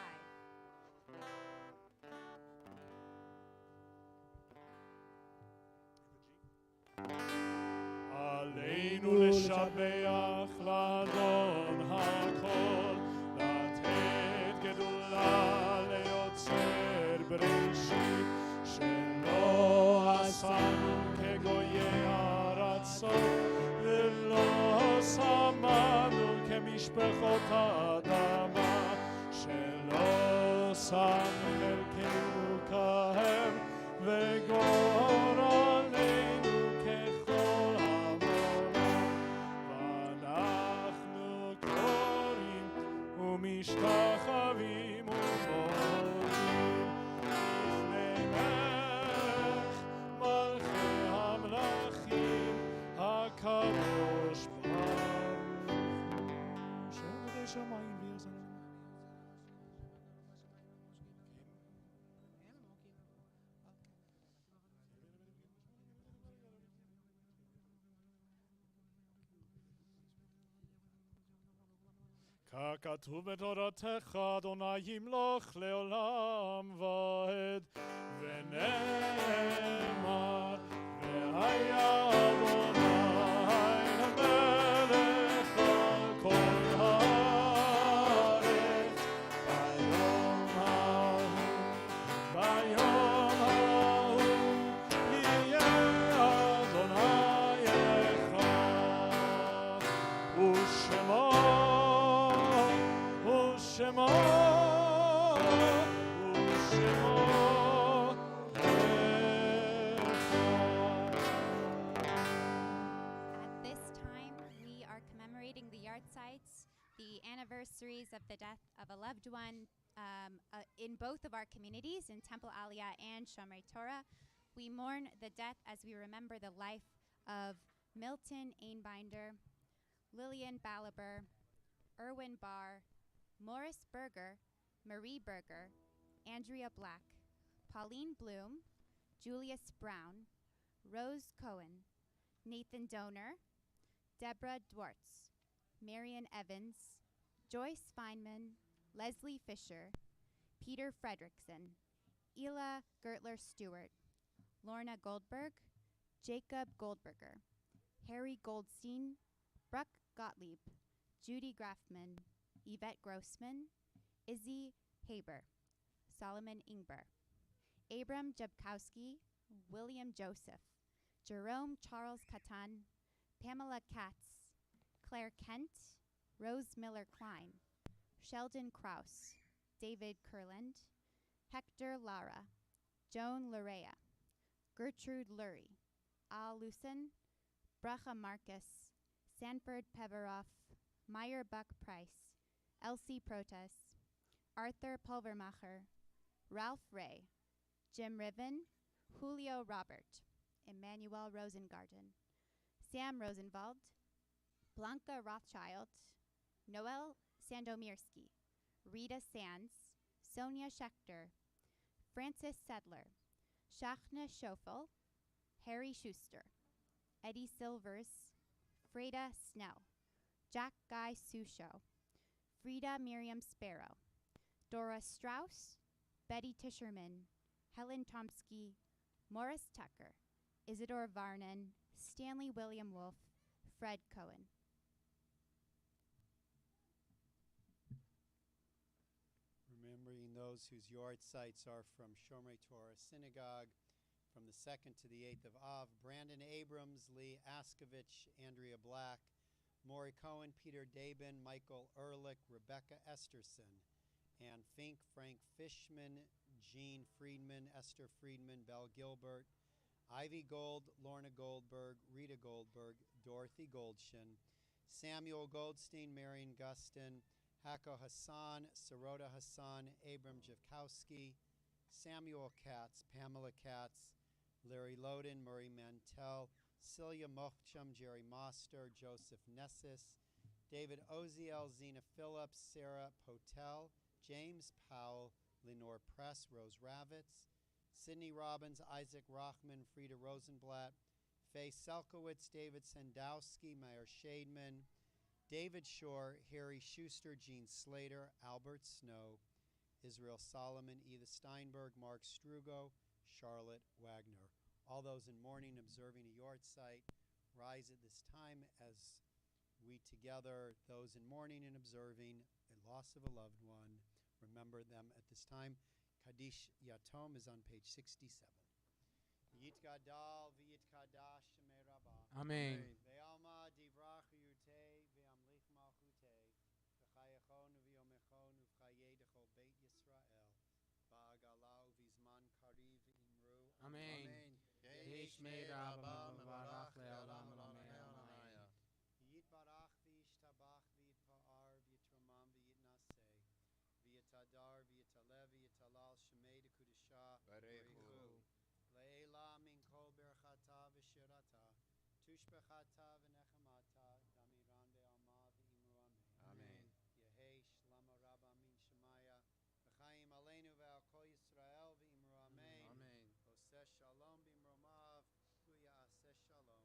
עלינו לשבח לאדון הכל לתת גדולה ליוצר בראשית שלא עשנו כגויי ארצות ולא שמנו כמשפחות האדמה שלא שם חלקנו כהם וגורלנו ככל המולה ואנחנו קוראים ומשתחווים ומודים לפני מלך מלכי המלכים הקדוש ברוך הוא שעובדי שמיים ויזרם. ככתוב בתורתך אדוני ימלוך לעולם ועד ונאמר והיה אדוני למלך על כל הארץ ביום ההוא יהיה אדוני אחד ושמו Shema, At this time, we are commemorating the yahrzeits, the anniversaries of the death of a loved one in both of our communities, in Temple Aliyah and Shomrei Torah. We mourn the death as we remember the life of Milton Einbinder, Lillian Balaber, Erwin Barr, Morris Berger, Marie Berger, Andrea Black, Pauline Bloom, Julius Brown, Rose Cohen, Nathan Donor, Deborah Dwartz, Marion Evans, Joyce Feinman, Leslie Fisher, Peter Fredrickson, Ela Gertler Stewart, Lorna Goldberg, Jacob Goldberger, Harry Goldstein, Brooke Gottlieb, Judy Grafman, Yvette Grossman, Izzy Haber, Solomon Ingber, Abram Jabkowski, William Joseph, Jerome Charles Catan, Pamela Katz, Claire Kent, Rose Miller Klein, Sheldon Kraus, David Kurland, Hector Lara, Joan Larea, Gertrude Lurie, Al Lucen, Bracha Marcus, Sanford Peveroff, Meyer Buck Price, Elsie Protas, Arthur Pulvermacher, Ralph Ray, Jim Riven, Julio Robert, Emmanuel Rosengarten, Sam Rosenwald, Blanca Rothschild, Noel Sandomirsky, Rita Sands, Sonia Schechter, Francis Sedler, Shachna Schofel, Harry Schuster, Eddie Silvers, Freda Snell, Jack Guy Susho, Frida Miriam Sparrow, Dora Strauss, Betty Tischerman, Helen Tomsky, Morris Tucker, Isidore Varnon, Stanley William Wolf, Fred Cohen. Remembering those whose yard sites are from Shomrei Torah Synagogue, from the 2nd to the 8th of Av, Brandon Abrams, Lee Askovich, Andrea Black, Maury Cohen, Peter Dabin, Michael Ehrlich, Rebecca Esterson, Ann Fink, Frank Fishman, Jean Friedman, Esther Friedman, Belle Gilbert, Ivy Gold, Lorna Goldberg, Rita Goldberg, Dorothy Goldshin, Samuel Goldstein, Marion Gustin, Hako Hassan, Sarota Hassan, Abram Javkowski, Samuel Katz, Pamela Katz, Larry Loden, Murray Mantell, Celia Mochchum, Jerry Moster, Joseph Nessis, David Oziel, Zena Phillips, Sarah Potel, James Powell, Lenore Press, Rose Ravitz, Sidney Robbins, Isaac Rochman, Frida Rosenblatt, Faye Selkowitz, David Sendowski, Meyer Shademan, David Shore, Harry Schuster, Gene Slater, Albert Snow, Israel Solomon, Edith Steinberg, Mark Strugo, Charlotte Wagner. All those in mourning observing a yard site, rise at this time as we together, those in mourning and observing a loss of a loved one, remember them at this time. Kaddish Yatom is on page 67. Yit Gadal v'yit Kadash Shemei Rabbah. Amen. Ve'alma divrach yutei ve'amlich malchutei v'chayachon v'yomechon v'chayedecho beit Yisrael ba'agala u'vizman kariv imru. Amen. Yishmei Rabba Mavarach Le'olam Amen. Yitbarach v'yishtabach v'yitpa'ar v'yitromam v'yitnaseh v'yitadar v'yitalev v'yitalal shemei dekudisha b'rechu le'ela min kol berchata v'shirata tushbechata v'nechamata damiran ve'alma v'imru amen. Yehei shlama rabba min shemaya v'chaim aleinu ve'al kol Yisrael v'imru amen. Oseh shalom b'imromav hu ya'aseh shalom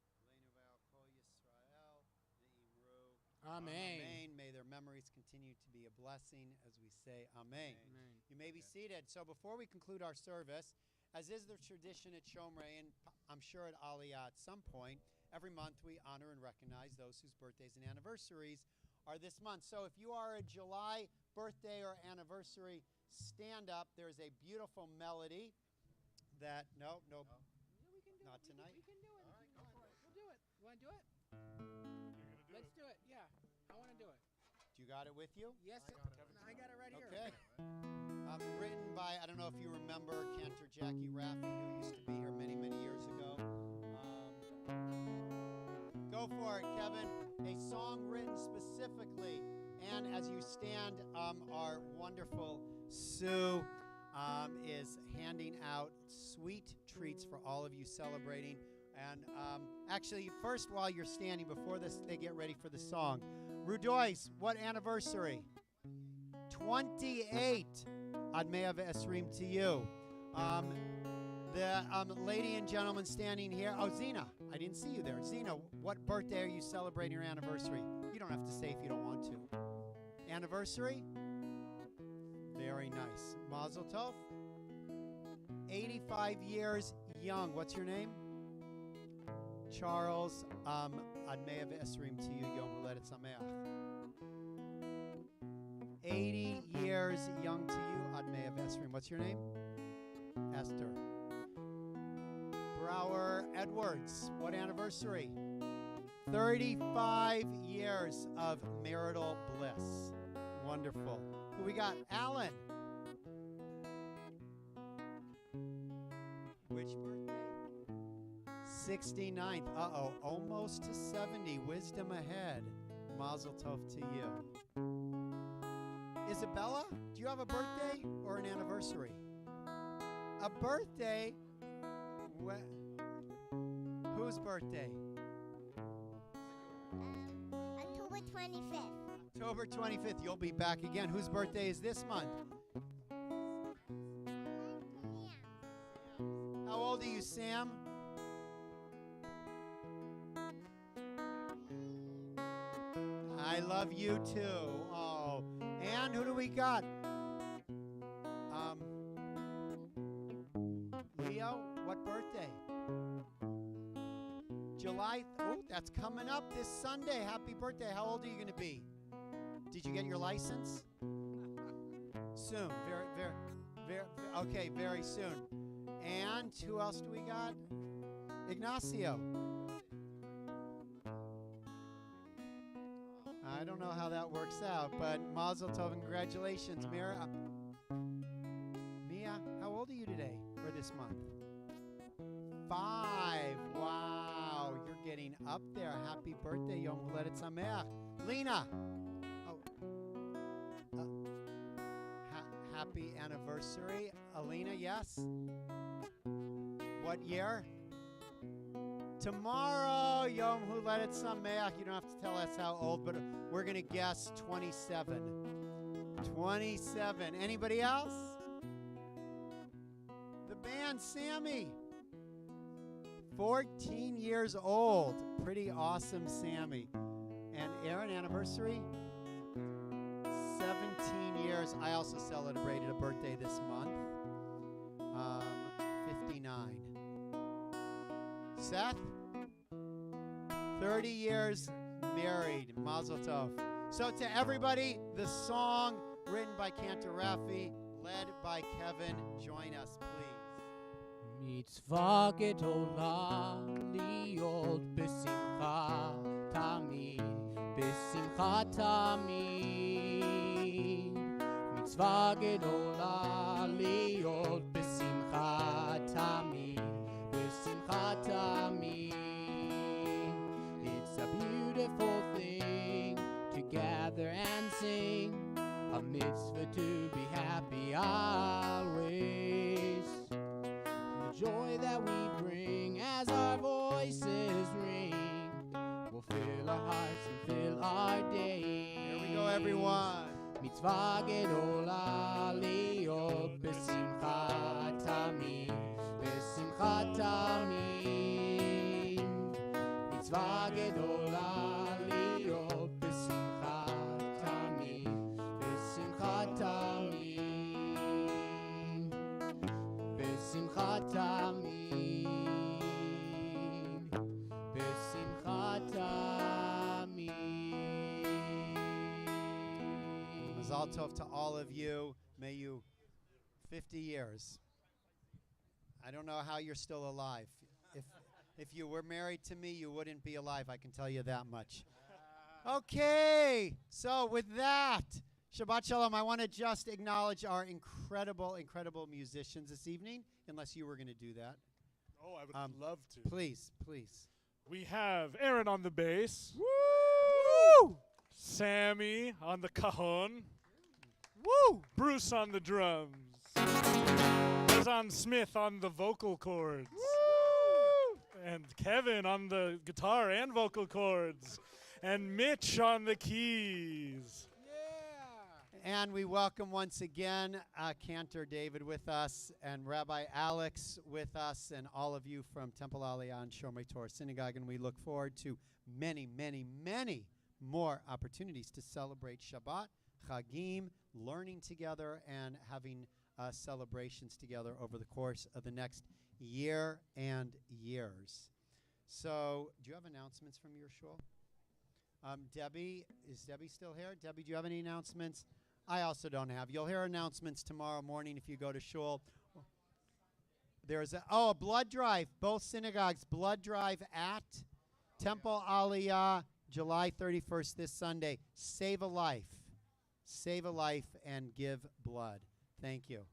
aleinu ve'al kol Yisrael v'imru Amen. amen. May their memories continue to be a blessing as we say amen. Amen. You may be seated. So before we conclude our service, as is the tradition at Shomrei, and I'm sure at Aliyah at some point, every month we honor and recognize those whose birthdays and anniversaries are this month. So if you are a July birthday or anniversary, stand up. There's a beautiful melody that, no, Yeah, we can do not it. tonight. We can do it. All right, go for it. We'll do it. You want to do it? Let's do it. Yeah, I want to do it. You got it with you? Yes, I got it. I got it right here. Okay. Written by, I don't know if you remember, Cantor Jackie Raffi, who used to be here many, many years ago. Go for it, Kevin. A song written specifically. And as you stand, our wonderful Sue is handing out sweet treats for all of you celebrating. And actually, first, while you're standing, before they get ready for the song, Rudois, what anniversary? 28. Admea ve'esrim to you. The lady and gentleman standing here. Oh, Zena, I didn't see you there. Zena, what birthday are you celebrating your anniversary? You don't have to say if you don't want to. Anniversary? Very nice. Mazel tov. 85 years young. What's your name? Charles. Admei Esrim to you, Yom Huledet Sameach. 80 years young to you, Admei Esrim. What's your name? Esther. Brower Edwards. What anniversary? 35 years of marital bliss. Wonderful. Who we got? Alan. Which birthday? 69th. Uh-oh. Almost to 70. Wisdom ahead. Mazel tov to you. Isabella, do you have a birthday or an anniversary? A birthday? Whose birthday? October 25th. October 25th. You'll be back again. Whose birthday is this month? How old are you, Sam? I love you too. Oh, and who do we got? Leo, what birthday? July. Oh, that's coming up this Sunday. Happy birthday. How old are you going to be? Did you get your license? Soon. Okay, very soon. And who else do we got? Ignacio. I don't know how that works out, but Mazel Tov and congratulations, Mira. Mia, how old are you today or this month? 5. Wow, you're getting up there. Happy birthday, Yom Huledet Sameach. Lena. Happy anniversary. Alina, yes? What year? Tomorrow, Yom Huledet Sameach. You don't have to tell us how old, but we're going to guess 27. 27. Anybody else? The band, Sammy. 14 years old. Pretty awesome, Sammy. And Aaron, anniversary? 17 years. I also celebrated a birthday this month. 59. Seth? 30 years married. Mazel tov. So to everybody, the song written by Cantor Raffi, led by Kevin. Join us, please. Mitzvah gedola liot besimcha tamid, besimcha tamid. Mitzvah gedola liot besimcha tamid, besimcha tamid. It's a beautiful thing to gather and sing, a mitzvah to be happy always. The joy that we bring as our voices ring will fill our hearts and fill our days. Here we go, everyone. Mitzvah gedola liot besimcha tamid, besimcha tamid. Mitzvah gedola liot besimcha tamid, besimcha tamid, besimcha tamid, besimcha tamid. Mazal tov to all of you. May you 50 years. I don't know how you're still alive. If you were married to me, you wouldn't be alive. I can tell you that much. Okay, so with that, Shabbat Shalom. I want to just acknowledge our incredible, incredible musicians this evening, unless you were going to do that. Oh, I would love to. Please, please. We have Aaron on the bass. Woo! Sammy on the cajon. Woo! Bruce on the drums. Razan Smith on the vocal cords. Woo! And Kevin on the guitar and vocal cords. And Mitch on the keys. And we welcome once again Cantor David with us and Rabbi Alex with us and all of you from Temple Aliyah and Shomrei Torah Synagogue. And we look forward to many, many, many more opportunities to celebrate Shabbat, Chagim, learning together, and having celebrations together over the course of the next year and years. So, do you have announcements from your shul? Debbie, is Debbie still here? Debbie, do you have any announcements? I also don't have. You'll hear announcements tomorrow morning if you go to shul. There's a blood drive. Both synagogues, blood drive at Temple Aliyah, July 31st, this Sunday. Save a life. Save a life and give blood. Thank you.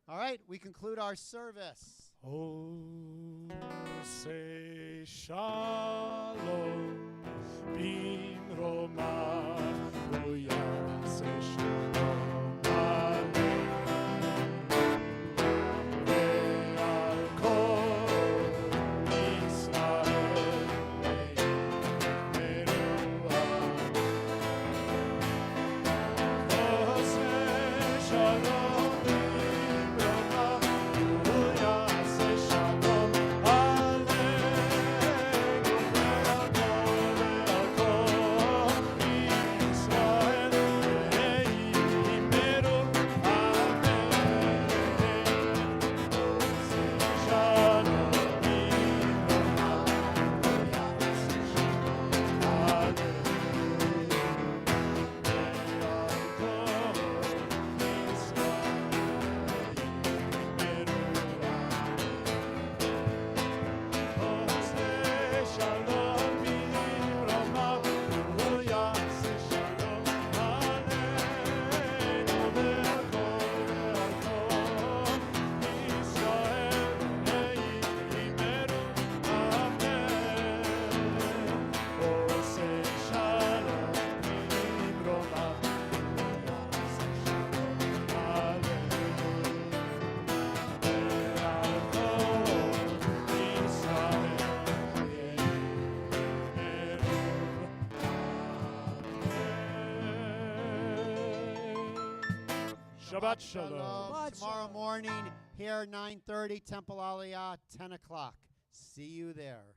All right, we conclude our service. Oh, say shalom, bimroma, uya, say shalom, amen. Ve'al kol Yisrael, ve'yimeruah. Oh, say shalom, bimroma, uya, say shalom, aleinu, ve'al kol Yisrael, ve'yimeruah. Shabbat Shalom. Tomorrow morning here, 9:30, Temple Aliyah, 10 o'clock. See you there.